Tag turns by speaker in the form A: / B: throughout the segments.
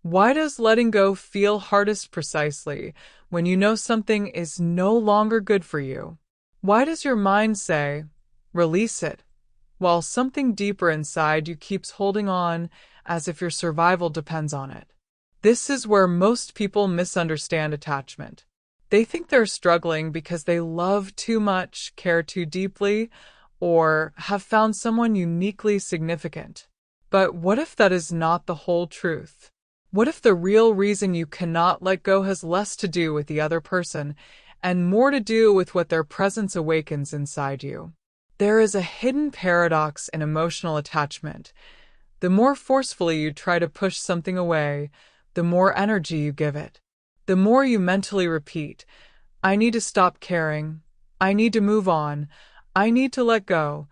A: Why does letting go feel hardest precisely when you know something is no longer good for you? Why does your mind say, release it, while something deeper inside you keeps holding on as if your survival depends on it? This is where most people misunderstand attachment. They think they're struggling because they love too much, care too deeply, or have found someone uniquely significant. But what if that is not the whole truth? What if the real reason you cannot let go has less to do with the other person and more to do with what their presence awakens inside you? There is a hidden paradox in emotional attachment. The more forcefully you try to push something away, the more energy you give it. The more you mentally repeat, I need to stop caring, I need to move on, I need to let go,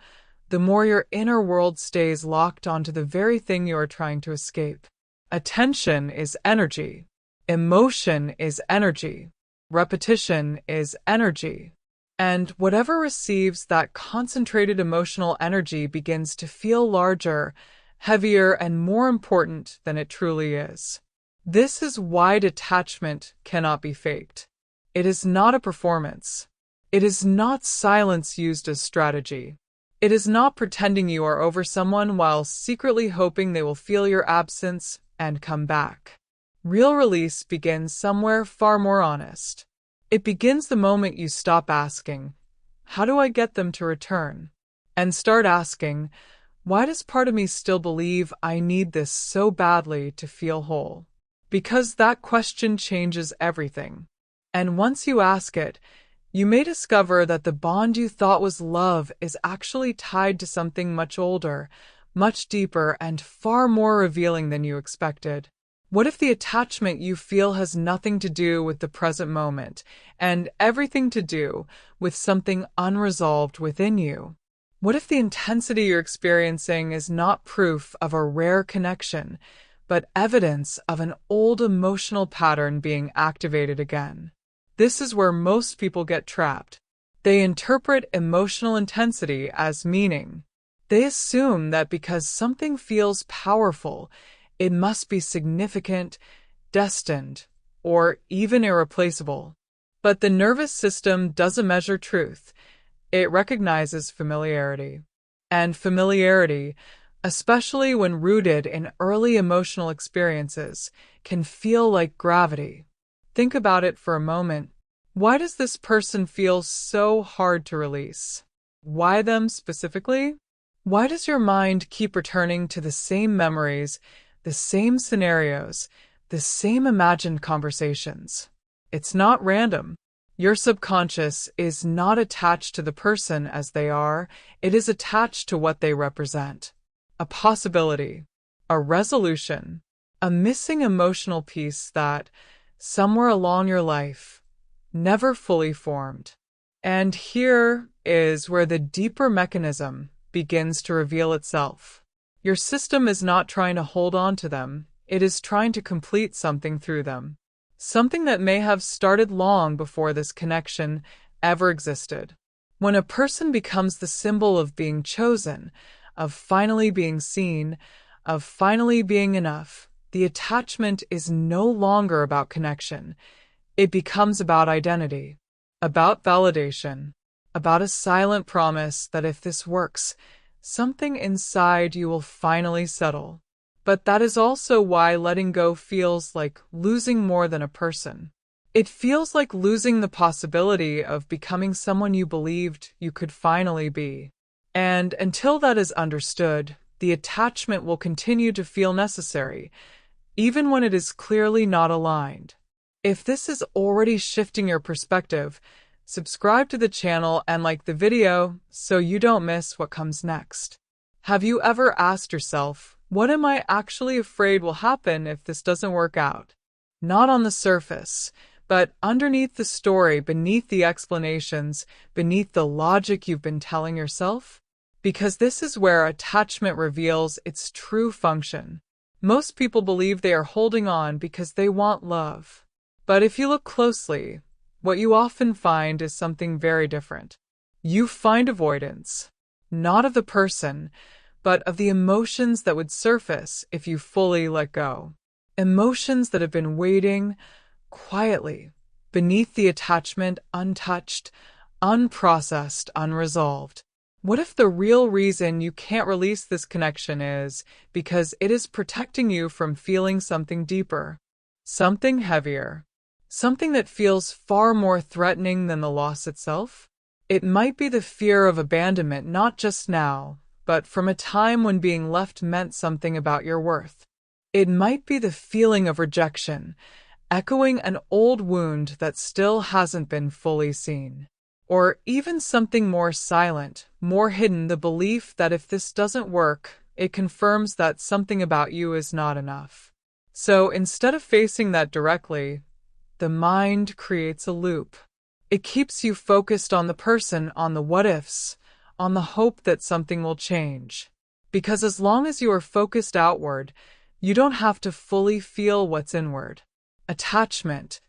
A: the more your inner world stays locked onto the very thing you are trying to escape. Attention is energy. Emotion is energy. Repetition is energy. And whatever receives that concentrated emotional energy begins to feel larger, heavier, and more important than it truly is. This is why detachment cannot be faked. It is not a performance. It is not silence used as strategy. It is not pretending you are over someone while secretly hoping they will feel your absence and come back. Real release begins somewhere far more honest. It begins the moment you stop asking, how do I get them to return? And start asking, why does part of me still believe I need this so badly to feel whole? Because that question changes everything. And once you ask it, you may discover that the bond you thought was love is actually tied to something much older, much deeper, and far more revealing than you expected. What if the attachment you feel has nothing to do with the present moment and everything to do with something unresolved within you? What if the intensity you're experiencing is not proof of a rare connection, but evidence of an old emotional pattern being activated again? This is where most people get trapped. They interpret emotional intensity as meaning. They assume that because something feels powerful, it must be significant, destined, or even irreplaceable. But the nervous system doesn't measure truth. It recognizes familiarity. And familiarity, especially when rooted in early emotional experiences, can feel like gravity. Think about it for a moment. Why does this person feel so hard to release? Why them specifically? Why does your mind keep returning to the same memories, the same scenarios, the same imagined conversations? It's not random. Your subconscious is not attached to the person as they are, it is attached to what they represent. A possibility, a resolution, a missing emotional piece that, somewhere along your life, never fully formed. And here is where the deeper mechanism begins to reveal itself. Your system is not trying to hold on to them, it is trying to complete something through them. Something that may have started long before this connection ever existed. When a person becomes the symbol of being chosen, of finally being seen, of finally being enough, the attachment is no longer about connection. It becomes about identity, about validation, about a silent promise that if this works, something inside you will finally settle. But that is also why letting go feels like losing more than a person. It feels like losing the possibility of becoming someone you believed you could finally be. And until that is understood, the attachment will continue to feel necessary, even when it is clearly not aligned. If this is already shifting your perspective, subscribe to the channel and like the video so you don't miss what comes next. Have you ever asked yourself, what am I actually afraid will happen if this doesn't work out? Not on the surface, but underneath the story, beneath the explanations, beneath the logic you've been telling yourself? Because this is where attachment reveals its true function. Most people believe they are holding on because they want love. But if you look closely, what you often find is something very different. You find avoidance, not of the person, but of the emotions that would surface if you fully let go. emotions that have been waiting quietly beneath the attachment, untouched, unprocessed, unresolved. What if the real reason you can't release this connection is because it is protecting you from feeling something deeper, something heavier, something that feels far more threatening than the loss itself? It might be the fear of abandonment, not just now, but from a time when being left meant something about your worth. It might be the feeling of rejection, echoing an old wound that still hasn't been fully seen. Or even something more silent, more hidden, the belief that if this doesn't work, it confirms that something about you is not enough. So instead of facing that directly, the mind creates a loop. It keeps you focused on the person, on the what-ifs, on the hope that something will change. Because as long as you are focused outward, you don't have to fully feel what's inward. Attachment,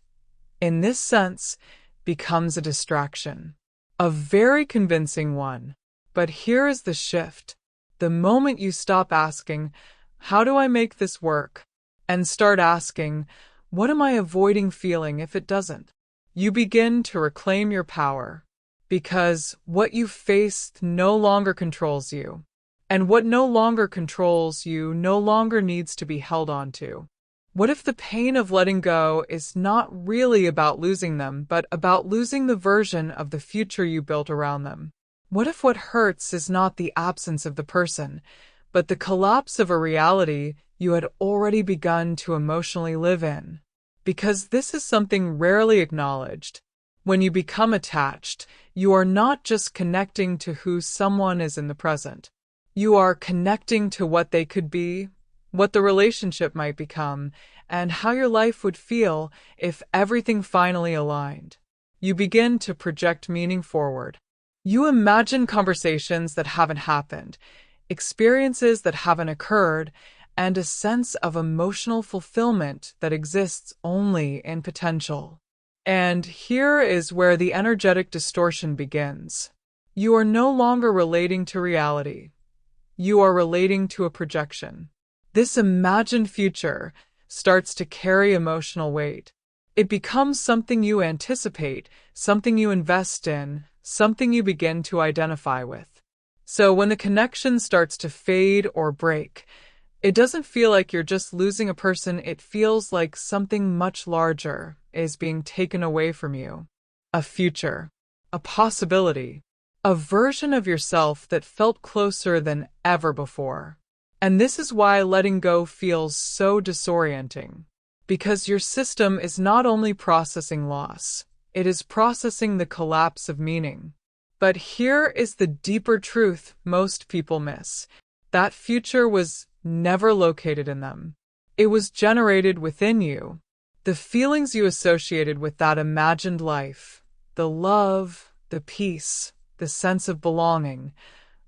A: in this sense, becomes a distraction. A very convincing one. But here is the shift. The moment you stop asking, "How do I make this work?" and start asking, "What am I avoiding feeling if it doesn't?" you begin to reclaim your power. Because what you faced no longer controls you. And what no longer controls you no longer needs to be held on to. What if the pain of letting go is not really about losing them, but about losing the version of the future you built around them? What if what hurts is not the absence of the person, but the collapse of a reality you had already begun to emotionally live in? Because this is something rarely acknowledged. When you become attached, you are not just connecting to who someone is in the present. You are connecting to what they could be, what the relationship might become, and how your life would feel if everything finally aligned. You begin to project meaning forward. You imagine conversations that haven't happened, experiences that haven't occurred, and a sense of emotional fulfillment that exists only in potential. And here is where the energetic distortion begins. You are no longer relating to reality. You are relating to a projection. This imagined future starts to carry emotional weight. It becomes something you anticipate, something you invest in, something you begin to identify with. So when the connection starts to fade or break, it doesn't feel like you're just losing a person, it feels like something much larger is being taken away from you. A future, a possibility, a version of yourself that felt closer than ever before. And this is why letting go feels so disorienting. Because your system is not only processing loss, it is processing the collapse of meaning. But here is the deeper truth most people miss. That future was never located in them. It was generated within you. The feelings you associated with that imagined life, the love, the peace, the sense of belonging,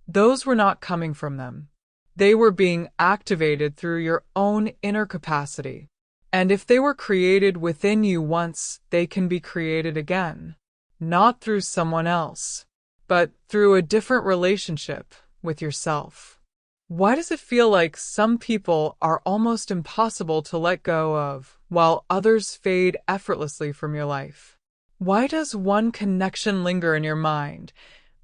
A: those were not coming from them. They were being activated through your own inner capacity. And if they were created within you once, they can be created again. Not through someone else, but through a different relationship with yourself. Why does it feel like some people are almost impossible to let go of, while others fade effortlessly from your life? Why does one connection linger in your mind,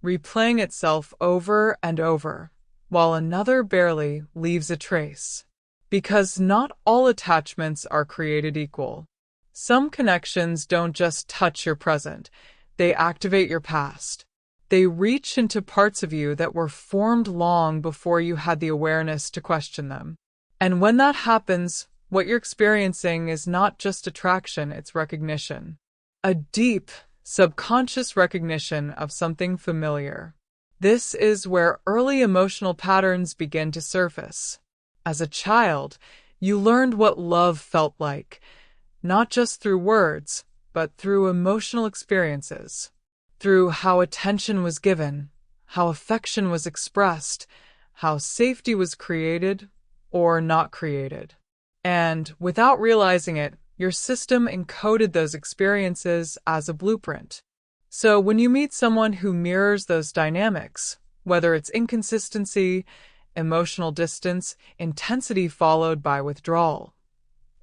A: replaying itself over and over, while another barely leaves a trace? Because not all attachments are created equal. Some connections don't just touch your present, they activate your past. They reach into parts of you that were formed long before you had the awareness to question them. And when that happens, what you're experiencing is not just attraction, it's recognition. A deep, subconscious recognition of something familiar. This is where early emotional patterns begin to surface. As a child, you learned what love felt like, not just through words, but through emotional experiences. Through how attention was given, how affection was expressed, how safety was created or not created. And without realizing it, your system encoded those experiences as a blueprint. So when you meet someone who mirrors those dynamics, whether it's inconsistency, emotional distance, intensity followed by withdrawal,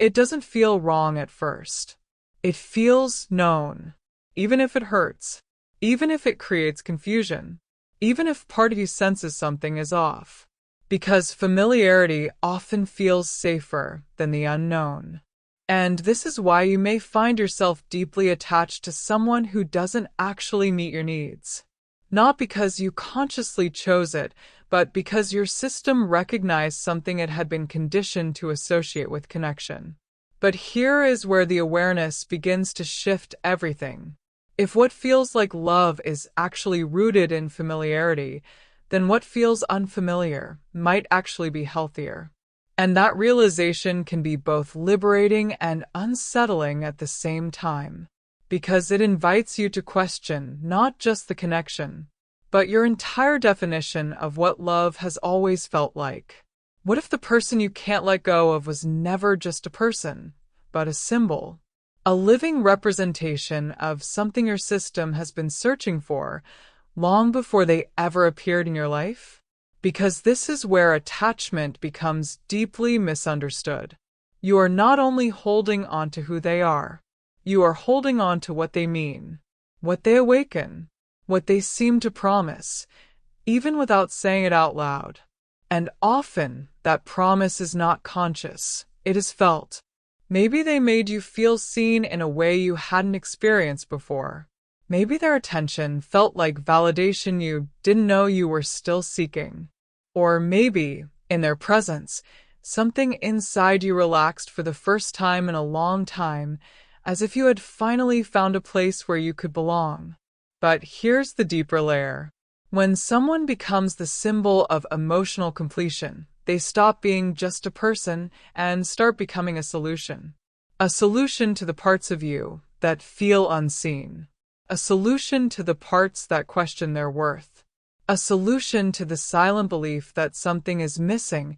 A: It doesn't feel wrong at first. It feels known, even if it hurts, even if it creates confusion, even if part of you senses something is off. Because familiarity often feels safer than the unknown. And this is why you may find yourself deeply attached to someone who doesn't actually meet your needs. Not because you consciously chose it, but because your system recognized something it had been conditioned to associate with connection. But here is where the awareness begins to shift everything. If what feels like love is actually rooted in familiarity, then what feels unfamiliar might actually be healthier. And that realization can be both liberating and unsettling at the same time, because it invites you to question not just the connection, but your entire definition of what love has always felt like. What if the person you can't let go of was never just a person, but a symbol? A living representation of something your system has been searching for long before they ever appeared in your life? Because this is where attachment becomes deeply misunderstood. You are not only holding on to who they are, you are holding on to what they mean, what they awaken, what they seem to promise, even without saying it out loud. And often, that promise is not conscious, it is felt. Maybe they made you feel seen in a way you hadn't experienced before. Maybe their attention felt like validation you didn't know you were still seeking. Or maybe, in their presence, something inside you relaxed for the first time in a long time, as if you had finally found a place where you could belong. But here's the deeper layer. When someone becomes the symbol of emotional completion, they stop being just a person and start becoming a solution. A solution to the parts of you that feel unseen. A solution to the parts that question their worth. A solution to the silent belief that something is missing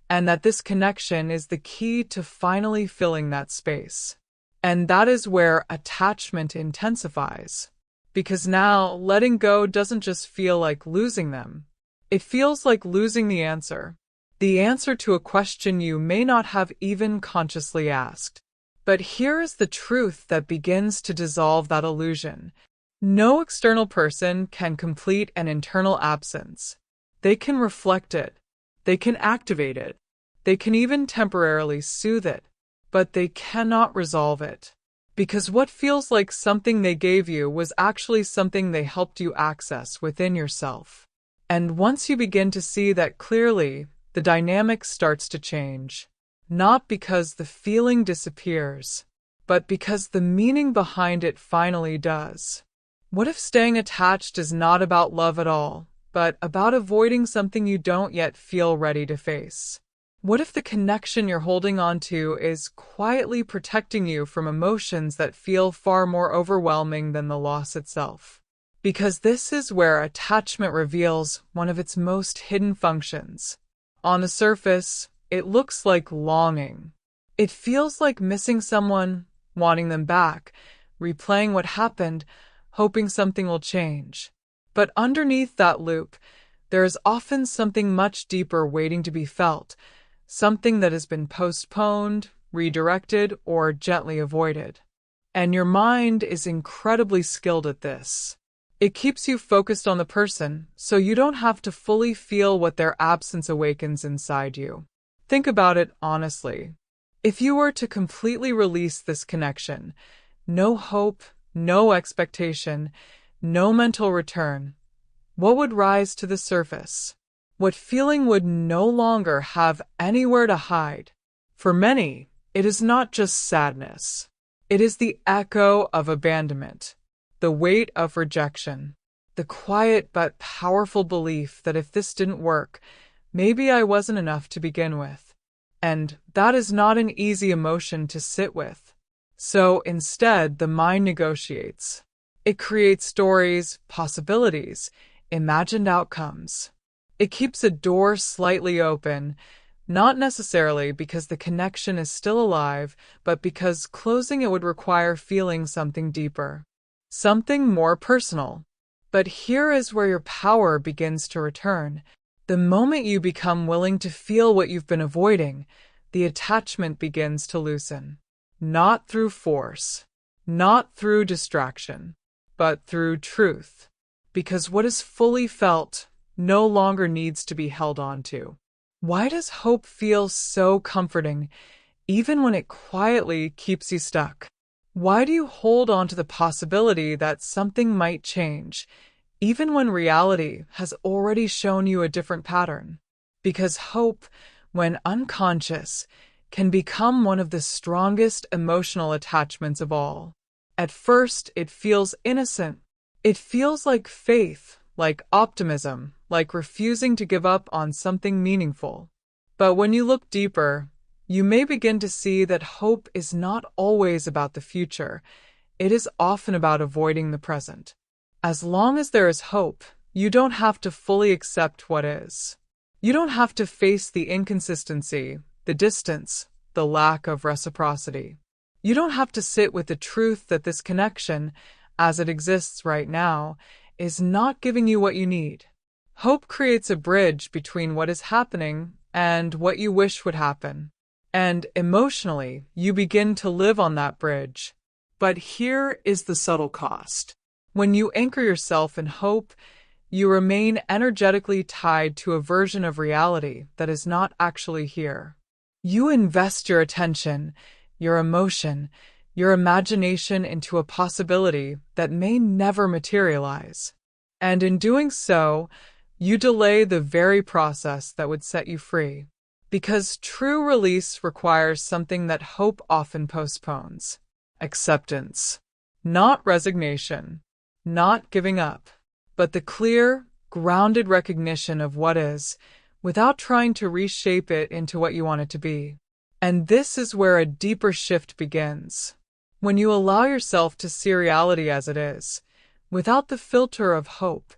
A: and that this connection is the key to finally filling that space. And that is where attachment intensifies. Because now, letting go doesn't just feel like losing them. It feels like losing the answer. The answer to a question you may not have even consciously asked. But here is the truth that begins to dissolve that illusion. No external person can complete an internal absence. They can reflect it. They can activate it. They can even temporarily soothe it. But they cannot resolve it. Because what feels like something they gave you was actually something they helped you access within yourself. And once you begin to see that clearly, the dynamic starts to change. Not because the feeling disappears, but because the meaning behind it finally does. What if staying attached is not about love at all, but about avoiding something you don't yet feel ready to face? What if the connection you're holding on to is quietly protecting you from emotions that feel far more overwhelming than the loss itself? Because this is where attachment reveals one of its most hidden functions. On the surface, it looks like longing. It feels like missing someone, wanting them back, replaying what happened, hoping something will change. But underneath that loop, there is often something much deeper waiting to be felt, something that has been postponed, redirected, or gently avoided. And your mind is incredibly skilled at this. It keeps you focused on the person, so you don't have to fully feel what their absence awakens inside you. Think about it honestly. If you were to completely release this connection, no hope, no expectation, no mental return, what would rise to the surface? What feeling would no longer have anywhere to hide? For many, it is not just sadness. It is the echo of abandonment, the weight of rejection, the quiet but powerful belief that if this didn't work, maybe I wasn't enough to begin with. And that is not an easy emotion to sit with. So instead, the mind negotiates. It creates stories, possibilities, imagined outcomes. It keeps a door slightly open, not necessarily because the connection is still alive, but because closing it would require feeling something deeper, something more personal. But here is where your power begins to return. The moment you become willing to feel what you've been avoiding, the attachment begins to loosen. Not through force, not through distraction, but through truth. Because what is fully felt no longer needs to be held on to. Why does hope feel so comforting, even when it quietly keeps you stuck? Why do you hold on to the possibility that something might change, even when reality has already shown you a different pattern? Because hope, when unconscious, can become one of the strongest emotional attachments of all. At first, it feels innocent. It feels like faith, like optimism, like refusing to give up on something meaningful. But when you look deeper, you may begin to see that hope is not always about the future. It is often about avoiding the present. As long as there is hope, you don't have to fully accept what is. You don't have to face the inconsistency, the distance, the lack of reciprocity. You don't have to sit with the truth that this connection, as it exists right now, is not giving you what you need. Hope creates a bridge between what is happening and what you wish would happen. And emotionally, you begin to live on that bridge. But here is the subtle cost. When you anchor yourself in hope, you remain energetically tied to a version of reality that is not actually here. You invest your attention, your emotion, your imagination into a possibility that may never materialize. And in doing so, you delay the very process that would set you free. Because true release requires something that hope often postpones: acceptance. Not resignation, not giving up, but the clear, grounded recognition of what is, without trying to reshape it into what you want it to be. And this is where a deeper shift begins. When you allow yourself to see reality as it is, without the filter of hope,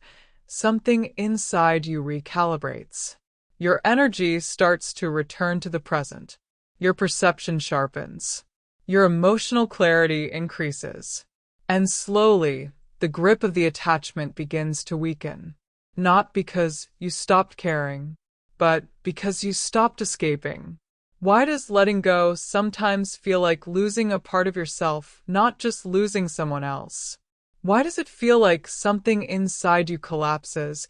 A: something inside you recalibrates. Your energy starts to return to the present. Your perception sharpens. Your emotional clarity increases. And slowly, the grip of the attachment begins to weaken. Not because you stopped caring, but because you stopped escaping. Why does letting go sometimes feel like losing a part of yourself, not just losing someone else? Why does it feel like something inside you collapses,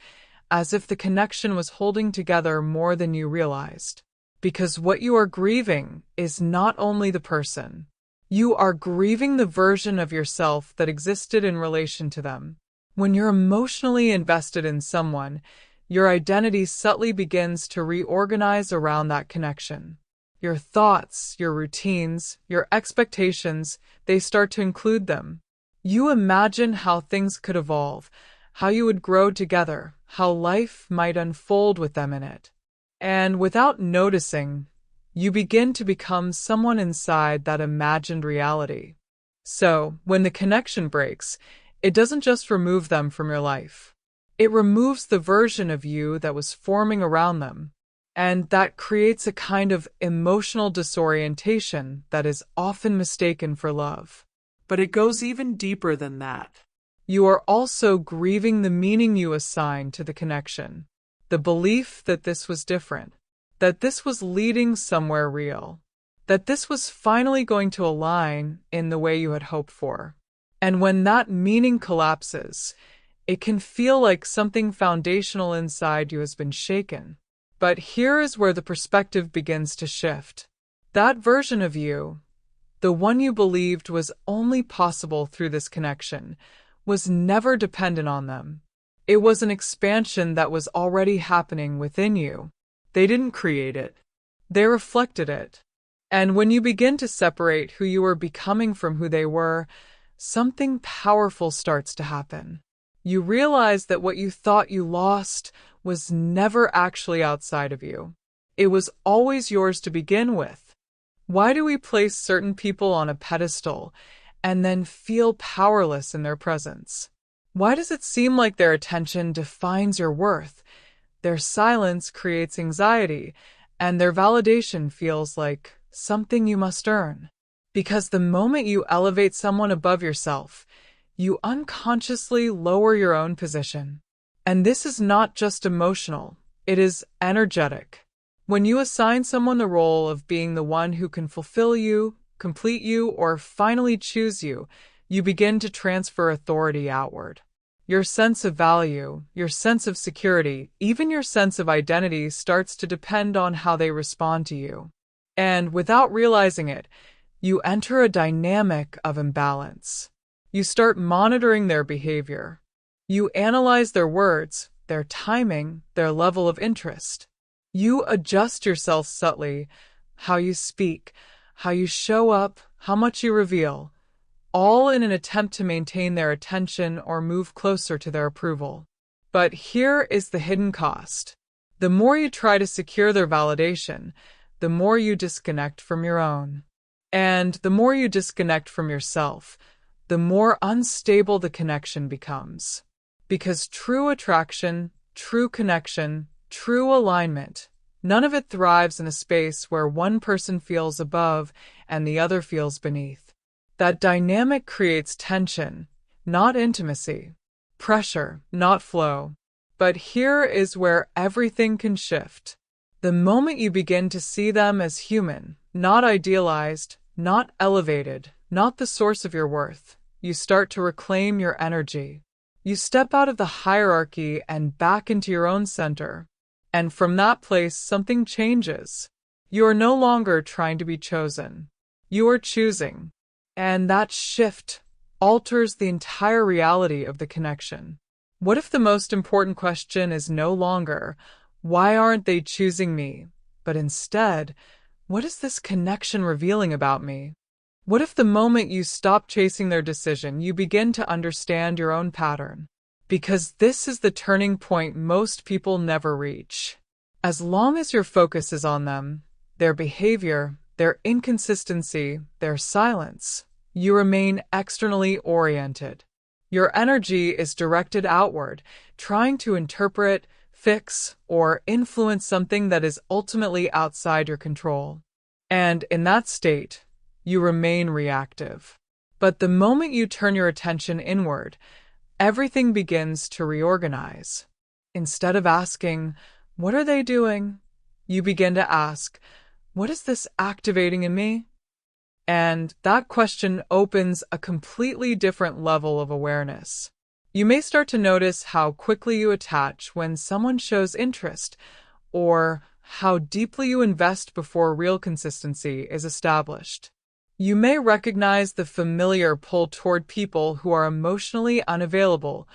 A: as if the connection was holding together more than you realized? Because what you are grieving is not only the person. You are grieving the version of yourself that existed in relation to them. When you're emotionally invested in someone, your identity subtly begins to reorganize around that connection. Your thoughts, your routines, your expectations, they start to include them. You imagine how things could evolve, how you would grow together, how life might unfold with them in it. And without noticing, you begin to become someone inside that imagined reality. So, when the connection breaks, it doesn't just remove them from your life. It removes the version of you that was forming around them. And that creates a kind of emotional disorientation that is often mistaken for love. But it goes even deeper than that. You are also grieving the meaning you assigned to the connection, the belief that this was different, that this was leading somewhere real, that this was finally going to align in the way you had hoped for. And when that meaning collapses, it can feel like something foundational inside you has been shaken. But here is where the perspective begins to shift. That version of you, the one you believed was only possible through this connection, was never dependent on them. It was an expansion that was already happening within you. They didn't create it. They reflected it. And when you begin to separate who you were becoming from who they were, something powerful starts to happen. You realize that what you thought you lost was never actually outside of you. It was always yours to begin with. Why do we place certain people on a pedestal and then feel powerless in their presence? Why does it seem like their attention defines your worth? Their silence creates anxiety, and their validation feels like something you must earn. Because the moment you elevate someone above yourself, you unconsciously lower your own position. And this is not just emotional, it is energetic. When you assign someone the role of being the one who can fulfill you, complete you, or finally choose you, you begin to transfer authority outward. Your sense of value, your sense of security, even your sense of identity starts to depend on how they respond to you. And without realizing it, you enter a dynamic of imbalance. You start monitoring their behavior. You analyze their words, their timing, their level of interest. You adjust yourself subtly, how you speak, how you show up, how much you reveal, all in an attempt to maintain their attention or move closer to their approval. But here is the hidden cost. The more you try to secure their validation, the more you disconnect from your own. And the more you disconnect from yourself, the more unstable the connection becomes. Because true attraction, true connection, true alignment, none of it thrives in a space where one person feels above and the other feels beneath. That dynamic creates tension, not intimacy, pressure, not flow. But here is where everything can shift. The moment you begin to see them as human, not idealized, not elevated, not the source of your worth, you start to reclaim your energy. You step out of the hierarchy and back into your own center. And from that place, something changes. You are no longer trying to be chosen. You are choosing. And that shift alters the entire reality of the connection. What if the most important question is no longer, why aren't they choosing me? But instead, what is this connection revealing about me? What if the moment you stop chasing their decision, you begin to understand your own pattern? Because this is the turning point most people never reach. As long as your focus is on them, their behavior, their inconsistency, their silence, you remain externally oriented. Your energy is directed outward, trying to interpret, fix, or influence something that is ultimately outside your control. And in that state, you remain reactive. But the moment you turn your attention inward, everything begins to reorganize. Instead of asking, what are they doing? You begin to ask, what is this activating in me? And that question opens a completely different level of awareness. You may start to notice how quickly you attach when someone shows interest, or how deeply you invest before real consistency is established. You may recognize the familiar pull toward people who are emotionally unavailable,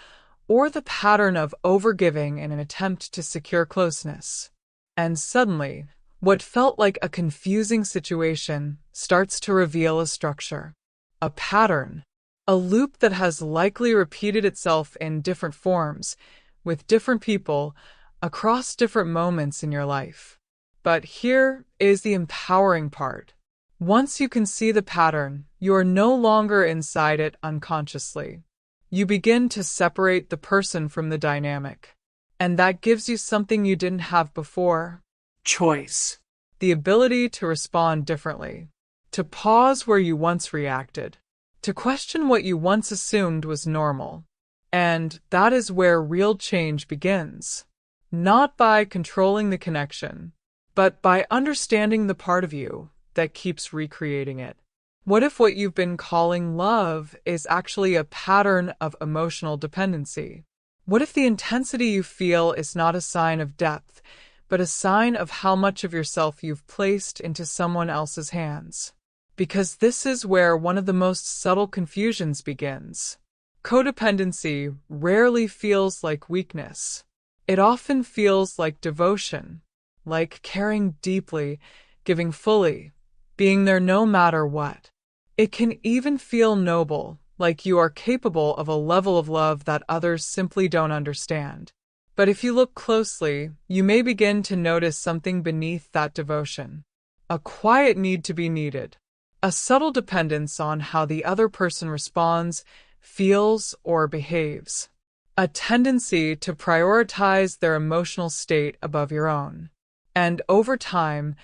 A: or the pattern of overgiving in an attempt to secure closeness. And suddenly, what felt like a confusing situation starts to reveal a structure, a pattern, a loop that has likely repeated itself in different forms, with different people, across different moments in your life. But here is the empowering part. Once you can see the pattern, you are no longer inside it unconsciously. You begin to separate the person from the dynamic. And that gives you something you didn't have before. Choice. The ability to respond differently. To pause where you once reacted. To question what you once assumed was normal. And that is where real change begins. Not by controlling the connection, but by understanding the part of you that keeps recreating it. What if what you've been calling love is actually a pattern of emotional dependency? What if the intensity you feel is not a sign of depth, but a sign of how much of yourself you've placed into someone else's hands? Because this is where one of the most subtle confusions begins. Codependency rarely feels like weakness. It often feels like devotion, like caring deeply, giving fully, being there no matter what. It can even feel noble, like you are capable of a level of love that others simply don't understand. But if you look closely, you may begin to notice something beneath that devotion. A quiet need to be needed. A subtle dependence on how the other person responds, feels, or behaves. A tendency to prioritize their emotional state above your own. And over time,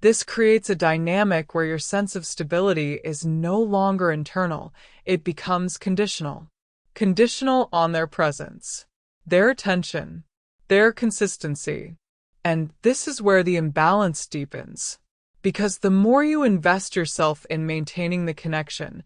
A: this creates a dynamic where your sense of stability is no longer internal, it becomes conditional. Conditional on their presence, their attention, their consistency. And this is where the imbalance deepens. Because the more you invest yourself in maintaining the connection,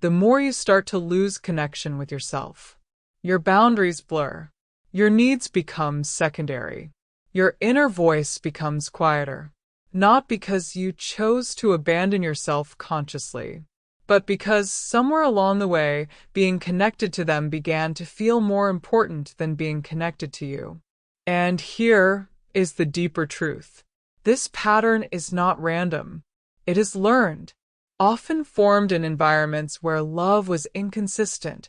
A: the more you start to lose connection with yourself. Your boundaries blur. Your needs become secondary. Your inner voice becomes quieter. Not because you chose to abandon yourself consciously, but because somewhere along the way, being connected to them began to feel more important than being connected to you. And here is the deeper truth. This pattern is not random. It is learned, often formed in environments where love was inconsistent,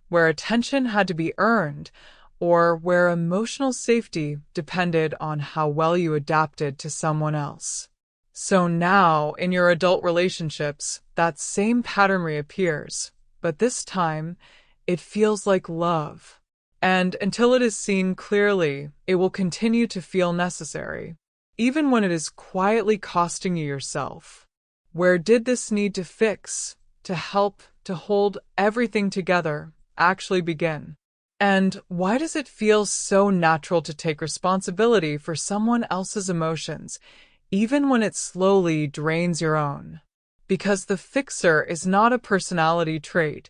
A: where attention had to be earned, or where emotional safety depended on how well you adapted to someone else. So now, in your adult relationships, that same pattern reappears, but this time, it feels like love. And until it is seen clearly, it will continue to feel necessary, even when it is quietly costing you yourself. Where did this need to fix, to help, to hold everything together, actually begin? And why does it feel so natural to take responsibility for someone else's emotions, even when it slowly drains your own? Because the fixer is not a personality trait.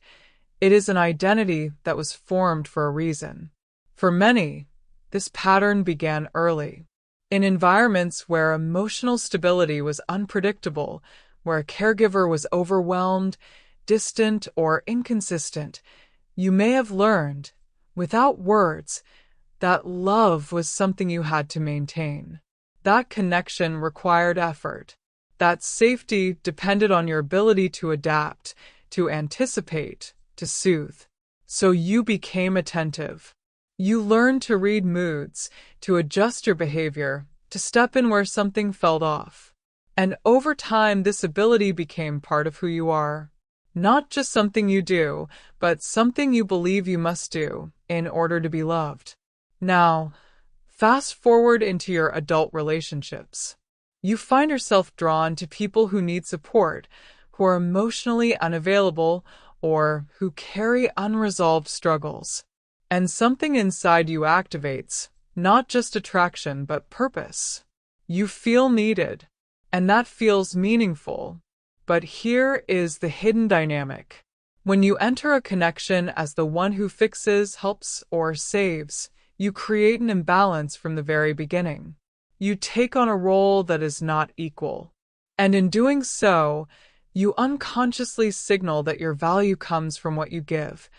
A: It is an identity that was formed for a reason. For many, this pattern began early. In environments where emotional stability was unpredictable, where a caregiver was overwhelmed, distant, or inconsistent, you may have learned, without words, that love was something you had to maintain. That connection required effort. That safety depended on your ability to adapt, to anticipate, to soothe. So you became attentive. You learned to read moods, to adjust your behavior, to step in where something felt off. And over time, this ability became part of who you are. Not just something you do, but something you believe you must do in order to be loved. Now, fast forward into your adult relationships. You find yourself drawn to people who need support, who are emotionally unavailable, or who carry unresolved struggles. And something inside you activates, not just attraction, but purpose. You feel needed, and that feels meaningful. But here is the hidden dynamic. When you enter a connection as the one who fixes, helps, or saves, you create an imbalance from the very beginning. You take on a role that is not equal. And in doing so, you unconsciously signal that your value comes from what you give,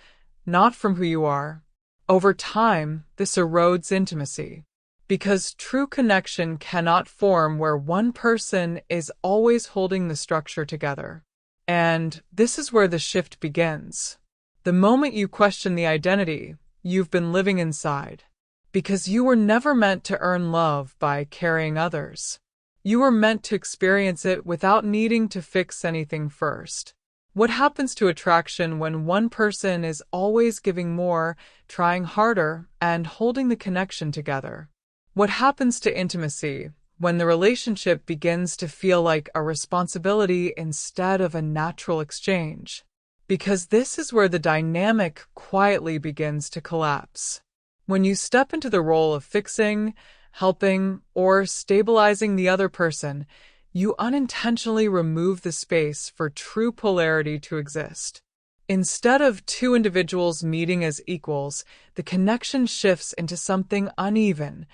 A: not from who you are. Over time, this erodes intimacy, because true connection cannot form where one person is always holding the structure together. And this is where the shift begins. The moment you question the identity you've been living inside, because you were never meant to earn love by carrying others. You were meant to experience it without needing to fix anything first. What happens to attraction when one person is always giving more, trying harder, and holding the connection together? What happens to intimacy when the relationship begins to feel like a responsibility instead of a natural exchange? Because this is where the dynamic quietly begins to collapse. When you step into the role of fixing, helping, or stabilizing the other person, you unintentionally remove the space for true polarity to exist. Instead of two individuals meeting as equals, the connection shifts into something uneven.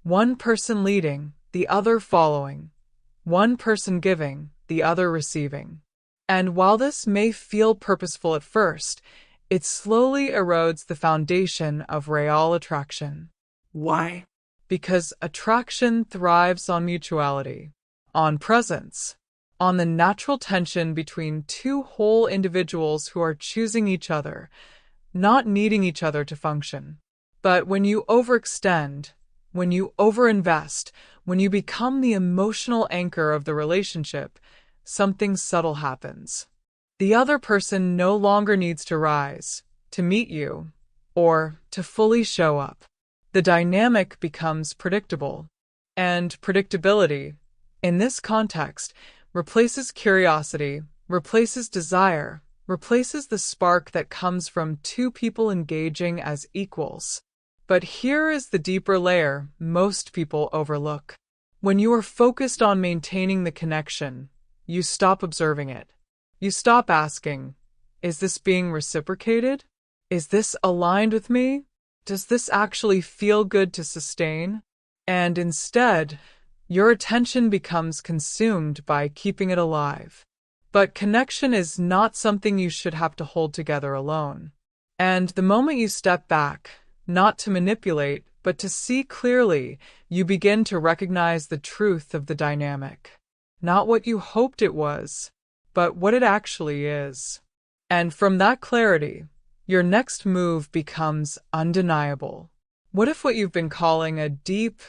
A: One person leading, the other following. One person giving, the other receiving. And while this may feel purposeful at first, it slowly erodes the foundation of real attraction.
B: Why?
A: Because attraction thrives on mutuality, on presence, on the natural tension between two whole individuals who are choosing each other, not needing each other to function. But when you overextend, when you overinvest, when you become the emotional anchor of the relationship, something subtle happens. The other person no longer needs to rise, to meet you, or to fully show up. The dynamic becomes predictable. And predictability, in this context, replaces curiosity, replaces desire, replaces the spark that comes from two people engaging as equals. But here is the deeper layer most people overlook. When you are focused on maintaining the connection, you stop observing it. You stop asking, is this being reciprocated? Is this aligned with me? Does this actually feel good to sustain? And instead, your attention becomes consumed by keeping it alive. But connection is not something you should have to hold together alone. And the moment you step back, not to manipulate, but to see clearly, you begin to recognize the truth of the dynamic. Not what you hoped it was, but what it actually is. And from that clarity, your next move becomes undeniable. What if what you've been calling a deep,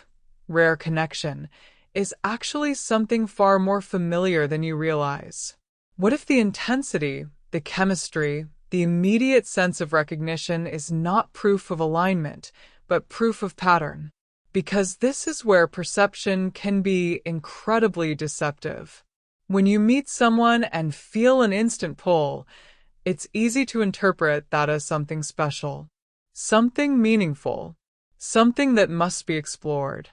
A: rare connection is actually something far more familiar than you realize? What if the intensity, the chemistry, the immediate sense of recognition is not proof of alignment, but proof of pattern? Because this is where perception can be incredibly deceptive. When you meet someone and feel an instant pull, it's easy to interpret that as something special, something meaningful, something that must be explored.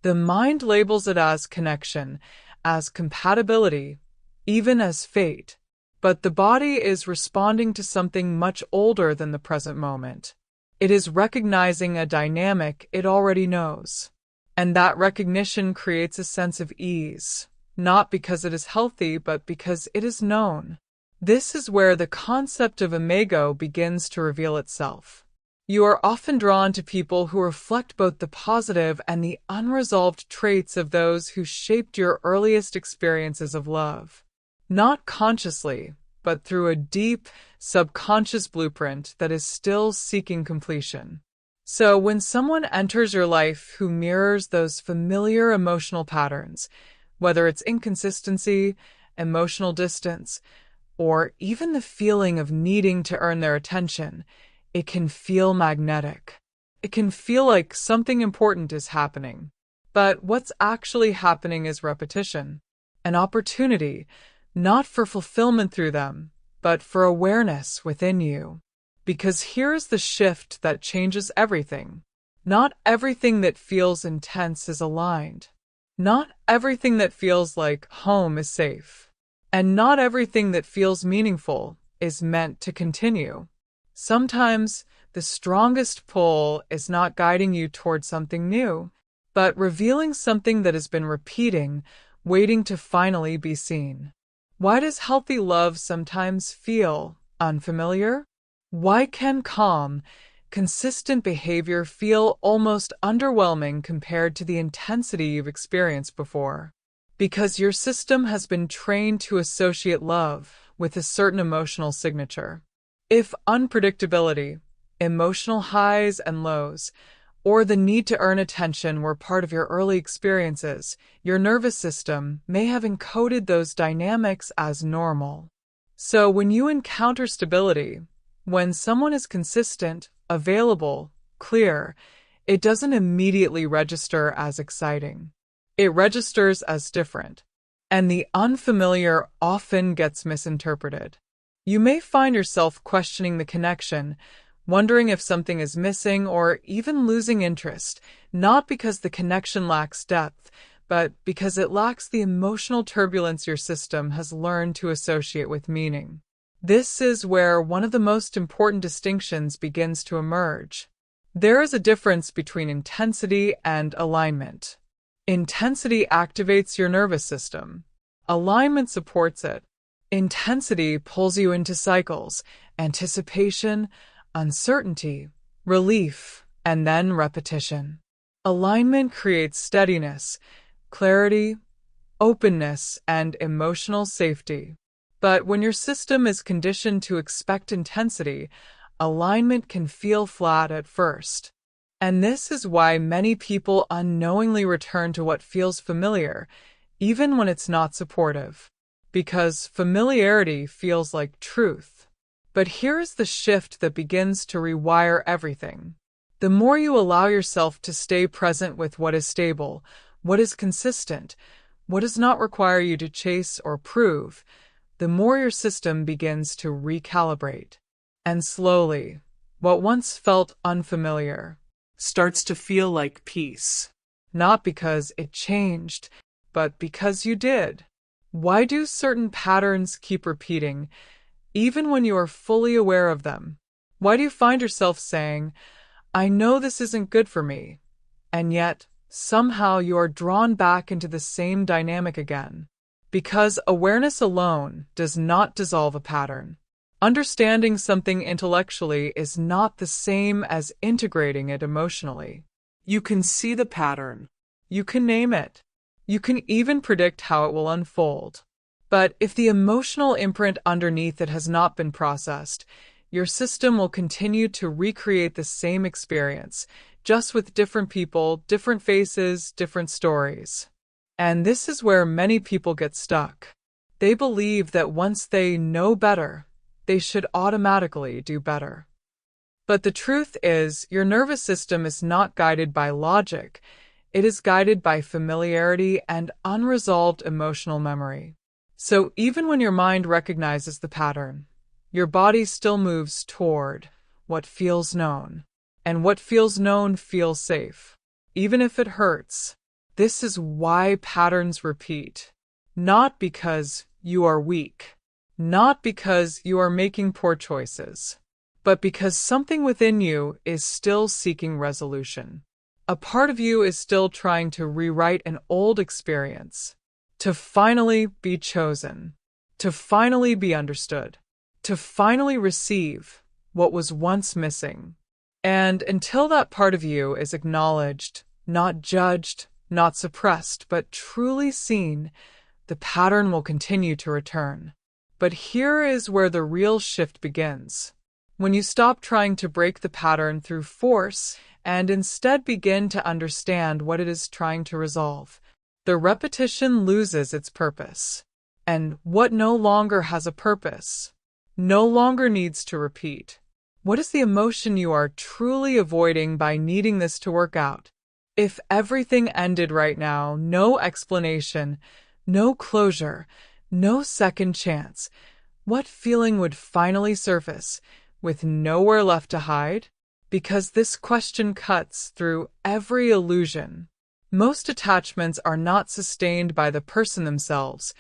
A: The mind labels it as connection, as compatibility, even as fate. But the body is responding to something much older than the present moment. It is recognizing a dynamic it already knows. And that recognition creates a sense of ease, not because it is healthy, but because it is known. This is where the concept of imago begins to reveal itself. You are often drawn to people who reflect both the positive and the unresolved traits of those who shaped your earliest experiences of love. Not consciously, but through a deep, subconscious blueprint that is still seeking completion. So when someone enters your life who mirrors those familiar emotional patterns, whether it's inconsistency, emotional distance, or even the feeling of needing to earn their attention, it can feel magnetic. It can feel like something important is happening. But what's actually happening is repetition, an opportunity, not for fulfillment through them, but for awareness within you. Because here's the shift that changes everything. Not everything that feels intense is aligned. Not everything that feels like home is safe. And not everything that feels meaningful is meant to continue. Sometimes the strongest pull is not guiding you toward something new, but revealing something that has been repeating, waiting to finally be seen. Why does healthy love sometimes feel unfamiliar? Why can calm, consistent behavior feel almost underwhelming compared to the intensity you've experienced before? Because your system has been trained to associate love with a certain emotional signature. If unpredictability, emotional highs and lows, or the need to earn attention were part of your early experiences, your nervous system may have encoded those dynamics as normal. So when you encounter stability, when someone is consistent, available, clear, it doesn't immediately register as exciting. It registers as different, and the unfamiliar often gets misinterpreted. You may find yourself questioning the connection, wondering if something is missing or even losing interest, not because the connection lacks depth, but because it lacks the emotional turbulence your system has learned to associate with meaning. This is where one of the most important distinctions begins to emerge. There is a difference between intensity and alignment. Intensity activates your nervous system. Alignment supports it. Intensity pulls you into cycles, anticipation, uncertainty, relief, and then repetition. Alignment creates steadiness, clarity, openness, and emotional safety. But when your system is conditioned to expect intensity, alignment can feel flat at first. And this is why many people unknowingly return to what feels familiar, even when it's not supportive. Because familiarity feels like truth. But here is the shift that begins to rewire everything. The more you allow yourself to stay present with what is stable, what is consistent, what does not require you to chase or prove, the more your system begins to recalibrate. And slowly, what once felt unfamiliar
B: starts to feel like peace.
A: Not because it changed, but because you did. Why do certain patterns keep repeating, even when you are fully aware of them? Why do you find yourself saying, I know this isn't good for me, and yet somehow you are drawn back into the same dynamic again? Because awareness alone does not dissolve a pattern. Understanding something intellectually is not the same as integrating it emotionally.
B: You can see the pattern.
A: You can name it. You can even predict how it will unfold. But if the emotional imprint underneath it has not been processed, your system will continue to recreate the same experience, just with different people, different faces, different stories. And this is where many people get stuck. They believe that once they know better, they should automatically do better. But the truth is, your nervous system is not guided by logic. It is guided by familiarity and unresolved emotional memory. So even when your mind recognizes the pattern, your body still moves toward what feels known. And what feels known feels safe, even if it hurts. This is why patterns repeat. Not because you are weak, not because you are making poor choices, but because something within you is still seeking resolution. A part of you is still trying to rewrite an old experience, to finally be chosen, to finally be understood, to finally receive what was once missing. And until that part of you is acknowledged, not judged, not suppressed, but truly seen, the pattern will continue to return. But here is where the real shift begins. When you stop trying to break the pattern through force and instead begin to understand what it is trying to resolve, the repetition loses its purpose. And what no longer has a purpose, no longer needs to repeat. What is the emotion you are truly avoiding by needing this to work out? If everything ended right now, no explanation, no closure, no second chance, what feeling would finally surface, with nowhere left to hide? Because this question cuts through every illusion. Most attachments are not sustained by the person themselves,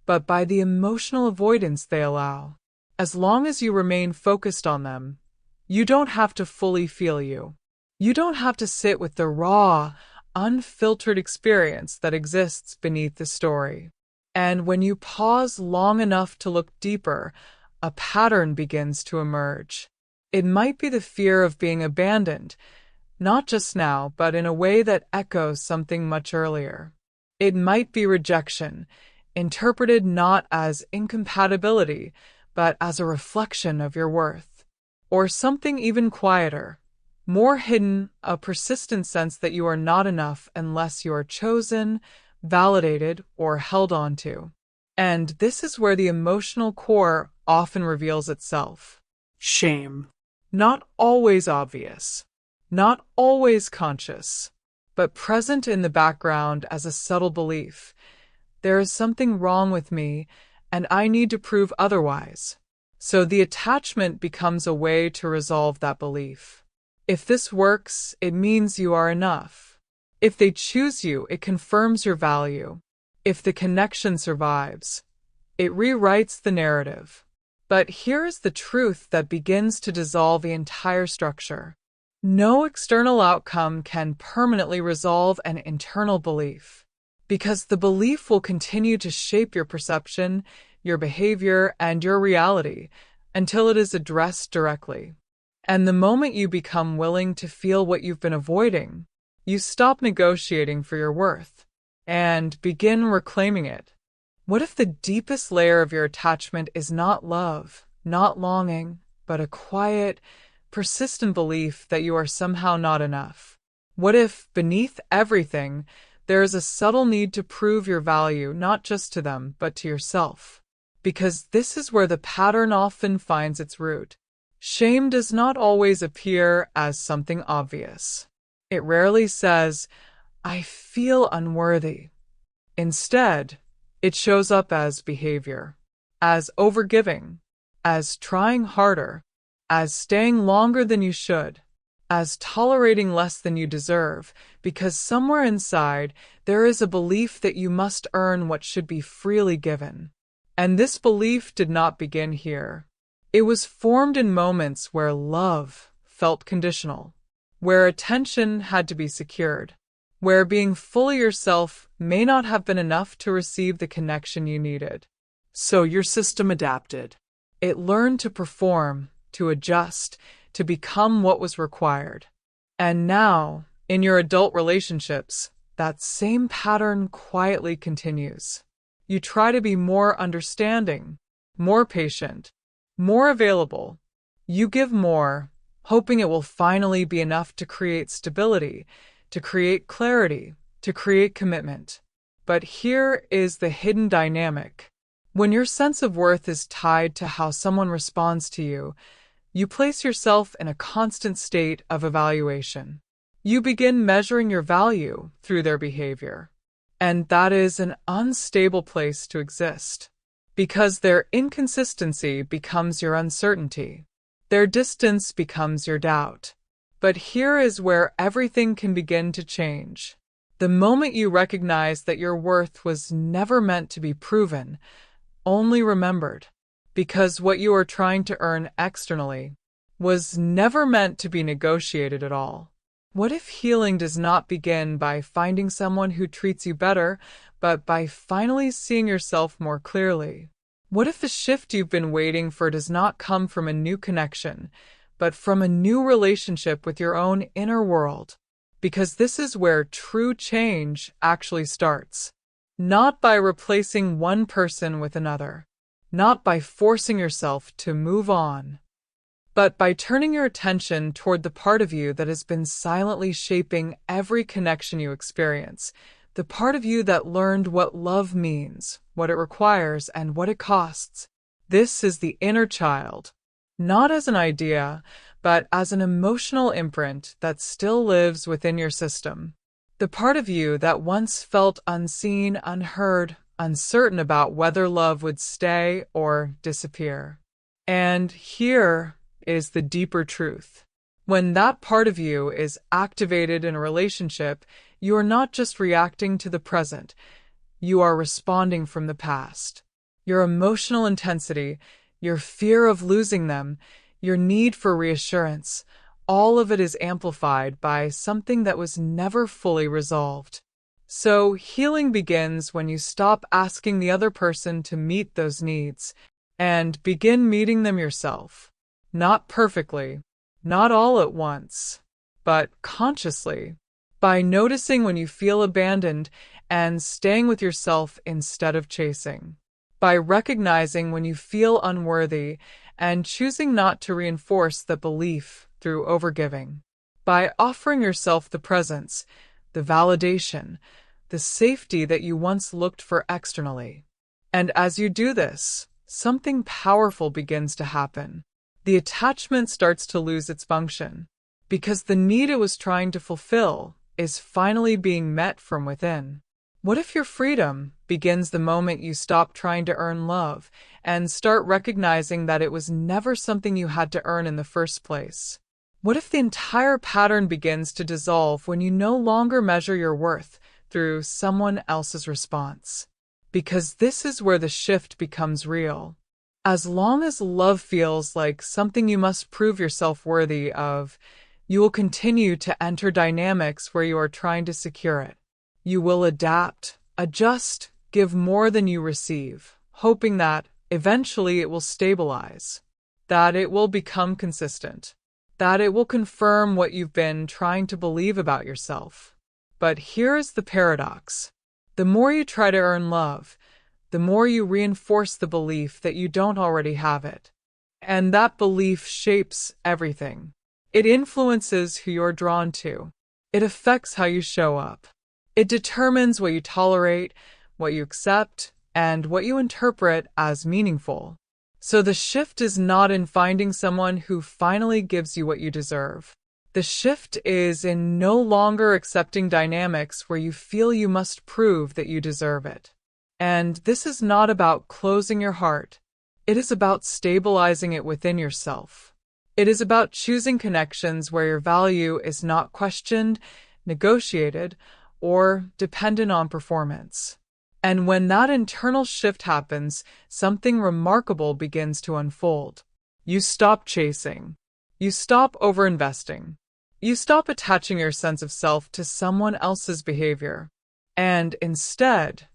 A: but by the emotional avoidance they allow. As long as you remain focused on them, you don't have to fully feel you. You don't have to sit with the raw, unfiltered experience that exists beneath the story. And when you pause long enough to look deeper, a pattern begins to emerge. It might be the fear of being abandoned, not just now, but in a way that echoes something much earlier. It might be rejection, interpreted not as incompatibility, but as a reflection of your worth. Or something even quieter, more hidden, a persistent sense that you are not enough unless you are chosen, validated, or held on to. And this is where the emotional core often reveals itself.
B: Shame.
A: Not always obvious, not always conscious, but present in the background as a subtle belief. There is something wrong with me, and I need to prove otherwise. So the attachment becomes a way to resolve that belief. If this works, it means you are enough. If they choose you, it confirms your value. If the connection survives, it rewrites the narrative. But here is the truth that begins to dissolve the entire structure. No external outcome can permanently resolve an internal belief, because the belief will continue to shape your perception, your behavior, and your reality until it is addressed directly. And the moment you become willing to feel what you've been avoiding, you stop negotiating for your worth and begin reclaiming it. What if the deepest layer of your attachment is not love, not longing, but a quiet, persistent belief that you are somehow not enough? What if, beneath everything, there is a subtle need to prove your value not just to them, but to yourself? Because this is where the pattern often finds its root. Shame does not always appear as something obvious. It rarely says, I feel unworthy. Instead, it shows up as behavior, as overgiving, as trying harder, as staying longer than you should. as tolerating less than you deserve, because somewhere inside there is a belief that you must earn what should be freely given. And this belief did not begin here. It was formed in moments where love felt conditional, where attention had to be secured, where being fully yourself may not have been enough to receive the connection you needed.
B: So your system adapted.
A: It learned to perform, to adjust, to become what was required. And now, in your adult relationships, that same pattern quietly continues. You try to be more understanding, more patient, more available. You give more, hoping it will finally be enough to create stability, to create clarity, to create commitment. But here is the hidden dynamic. When your sense of worth is tied to how someone responds to you, you place yourself in a constant state of evaluation. You begin measuring your value through their behavior. And that is an unstable place to exist, because their inconsistency becomes your uncertainty. Their distance becomes your doubt. But here is where everything can begin to change. The moment you recognize that your worth was never meant to be proven, only remembered, because what you are trying to earn externally was never meant to be negotiated at all. What if healing does not begin by finding someone who treats you better, but by finally seeing yourself more clearly? What if the shift you've been waiting for does not come from a new connection, but from a new relationship with your own inner world? Because this is where true change actually starts. Not by replacing one person with another, not by forcing yourself to move on, but by turning your attention toward the part of you that has been silently shaping every connection you experience, the part of you that learned what love means, what it requires, and what it costs. This is the inner child, not as an idea, but as an emotional imprint that still lives within your system. The part of you that once felt unseen, unheard, uncertain about whether love would stay or disappear. And here is the deeper truth. When that part of you is activated in a relationship, you are not just reacting to the present, you are responding from the past. Your emotional intensity, your fear of losing them, your need for reassurance, all of it is amplified by something that was never fully resolved. So healing begins when you stop asking the other person to meet those needs and begin meeting them yourself. Not perfectly, not all at once, but consciously, by noticing when you feel abandoned and staying with yourself instead of chasing, by recognizing when you feel unworthy and choosing not to reinforce the belief through overgiving, by offering yourself the presence, the validation, the safety that you once looked for externally. And as you do this, something powerful begins to happen. The attachment starts to lose its function, because the need it was trying to fulfill is finally being met from within. What if your freedom begins the moment you stop trying to earn love and start recognizing that it was never something you had to earn in the first place? What if the entire pattern begins to dissolve when you no longer measure your worth through someone else's response? Because this is where the shift becomes real. As long as love feels like something you must prove yourself worthy of, you will continue to enter dynamics where you are trying to secure it. You will adapt, adjust, give more than you receive, hoping that eventually it will stabilize, that it will become consistent, that it will confirm what you've been trying to believe about yourself. But here is the paradox. The more you try to earn love, the more you reinforce the belief that you don't already have it. And that belief shapes everything. It influences who you're drawn to. It affects how you show up. It determines what you tolerate, what you accept, and what you interpret as meaningful. So the shift is not in finding someone who finally gives you what you deserve. The shift is in no longer accepting dynamics where you feel you must prove that you deserve it. And this is not about closing your heart. It is about stabilizing it within yourself. It is about choosing connections where your value is not questioned, negotiated, or dependent on performance. And when that internal shift happens, something remarkable begins to unfold. You stop chasing. You stop overinvesting. You stop attaching your sense of self to someone else's behavior. And instead,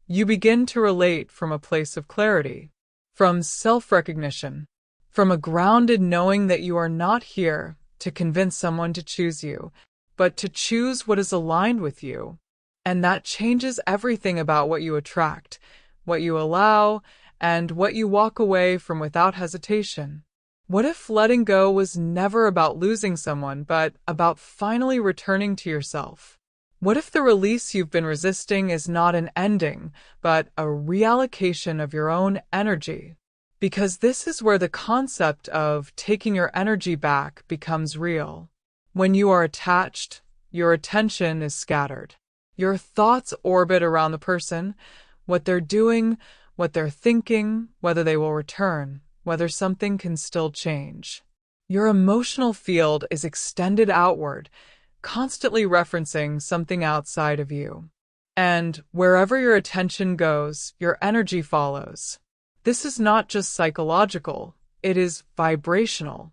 A: you begin to relate from a place of clarity, from self-recognition, from a grounded knowing that you are not here to convince someone to choose you, but to choose what is aligned with you. And that changes everything about what you attract, what you allow, and what you walk away from without hesitation. What if letting go was never about losing someone, but about finally returning to yourself? What if the release you've been resisting is not an ending, but a reallocation of your own energy? Because this is where the concept of taking your energy back becomes real. When you are attached, your attention is scattered. Your thoughts orbit around the person, what they're doing, what they're thinking, whether they will return, whether something can still change. Your emotional field is extended outward, constantly referencing something outside of you. And wherever your attention goes, your energy follows. This is not just psychological, it is vibrational.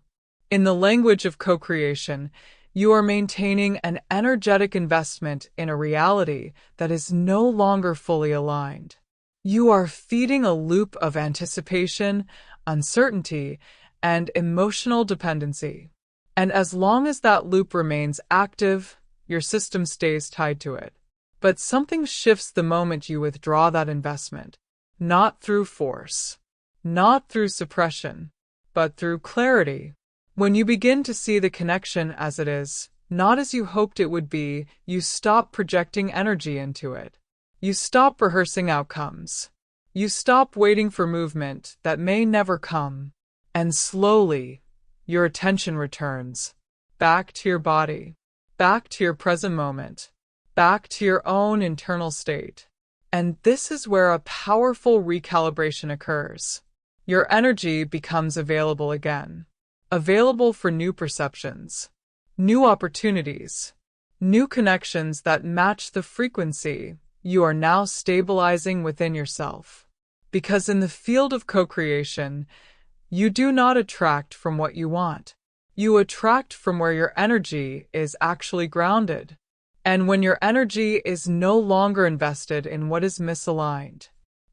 A: In the language of co-creation, you are maintaining an energetic investment in a reality that is no longer fully aligned. You are feeding a loop of anticipation, uncertainty, and emotional dependency. And as long as that loop remains active, your system stays tied to it. But something shifts the moment you withdraw that investment, not through force, not through suppression, but through clarity. When you begin to see the connection as it is, not as you hoped it would be, you stop projecting energy into it. You stop rehearsing outcomes. You stop waiting for movement that may never come. And slowly, your attention returns back to your body, back to your present moment, back to your own internal state. And this is where a powerful recalibration occurs. Your energy becomes available again. Available for new perceptions, new opportunities, new connections that match the frequency you are now stabilizing within yourself. Because in the field of co-creation, you do not attract from what you want. You attract from where your energy is actually grounded. And when your energy is no longer invested in what is misaligned,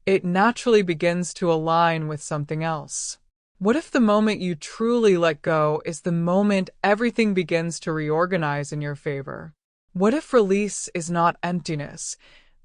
A: it naturally begins to align with something else. What if the moment you truly let go is the moment everything begins to reorganize in your favor? What if release is not emptiness,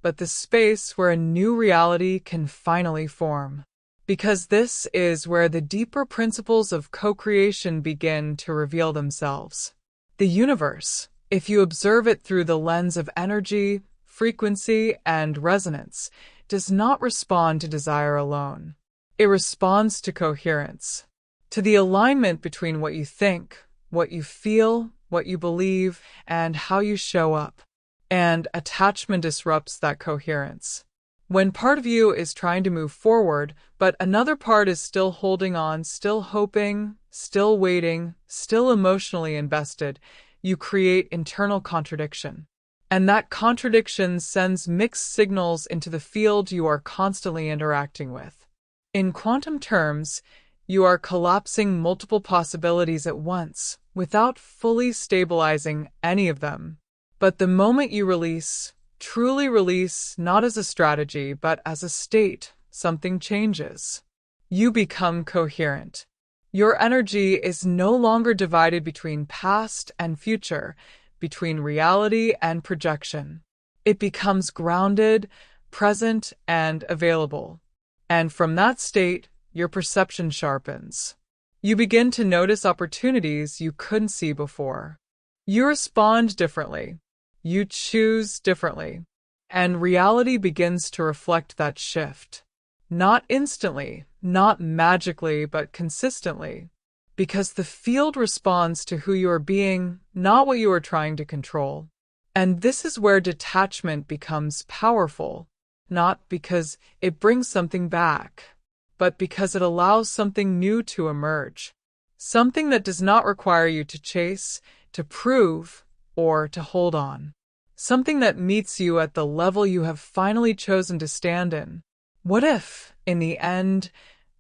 A: but the space where a new reality can finally form? Because this is where the deeper principles of co-creation begin to reveal themselves. The universe, if you observe it through the lens of energy, frequency, and resonance, does not respond to desire alone. It responds to coherence, to the alignment between what you think, what you feel, what you believe, and how you show up. And attachment disrupts that coherence. When part of you is trying to move forward, but another part is still holding on, still hoping, still waiting, still emotionally invested, you create internal contradiction. And that contradiction sends mixed signals into the field you are constantly interacting with. In quantum terms, you are collapsing multiple possibilities at once, without fully stabilizing any of them. But the moment you release, truly release, not as a strategy, but as a state, something changes. You become coherent. Your energy is no longer divided between past and future, between reality and projection. It becomes grounded, present, and available. And from that state, your perception sharpens. You begin to notice opportunities you couldn't see before. You respond differently. You choose differently. And reality begins to reflect that shift. Not instantly, not magically, but consistently. Because the field responds to who you are being, not what you are trying to control. And this is where detachment becomes powerful. Not because it brings something back, but because it allows something new to emerge. Something that does not require you to chase, to prove, or to hold on. Something that meets you at the level you have finally chosen to stand in. What if, in the end,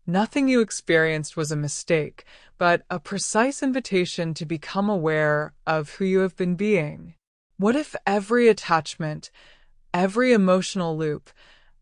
A: nothing you experienced was a mistake, but a precise invitation to become aware of who you have been being? What if every attachment, every emotional loop,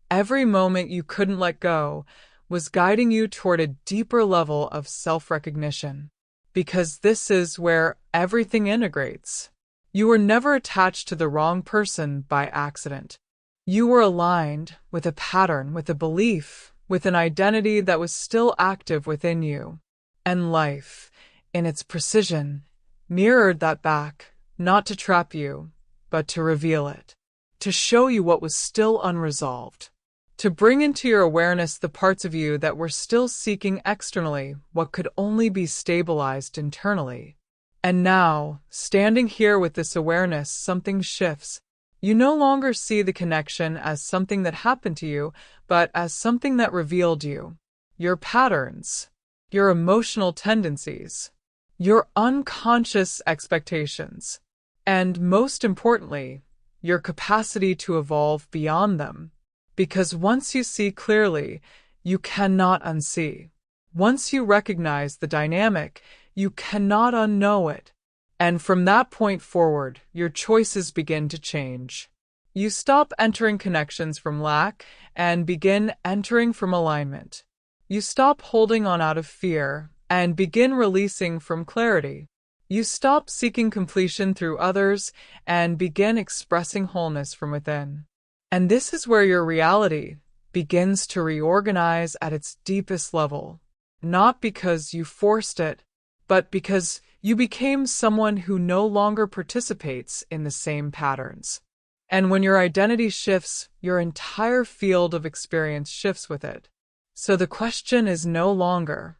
A: every moment you couldn't let go was guiding you toward a deeper level of self-recognition? Because this is where everything integrates. You were never attached to the wrong person by accident. You were aligned with a pattern, with a belief, with an identity that was still active within you. And life, in its precision, mirrored that back, not to trap you, but to reveal it, to show you what was still unresolved, to bring into your awareness the parts of you that were still seeking externally what could only be stabilized internally. And now, standing here with this awareness, something shifts. You no longer see the connection as something that happened to you, but as something that revealed you. Your patterns, your emotional tendencies, your unconscious expectations, and most importantly, your capacity to evolve beyond them. Because once you see clearly, you cannot unsee. Once you recognize the dynamic, you cannot unknow it. And from that point forward, your choices begin to change. You stop entering connections from lack and begin entering from alignment. You stop holding on out of fear and begin releasing from clarity. You stop seeking completion through others and begin expressing wholeness from within. And this is where your reality begins to reorganize at its deepest level, not because you forced it, but because you became someone who no longer participates in the same patterns. And when your identity shifts, your entire field of experience shifts with it. So the question is no longer,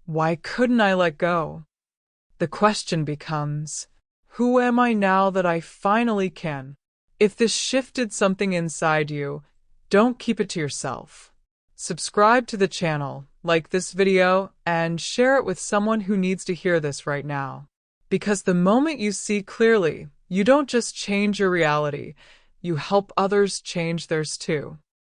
A: why couldn't I let go? The question becomes, who am I now that I finally can? If this shifted something inside you, don't keep it to yourself. Subscribe to the channel, like this video, and share it with someone who needs to hear this right now. Because the moment you see clearly, you don't just change your reality, you help others change theirs too.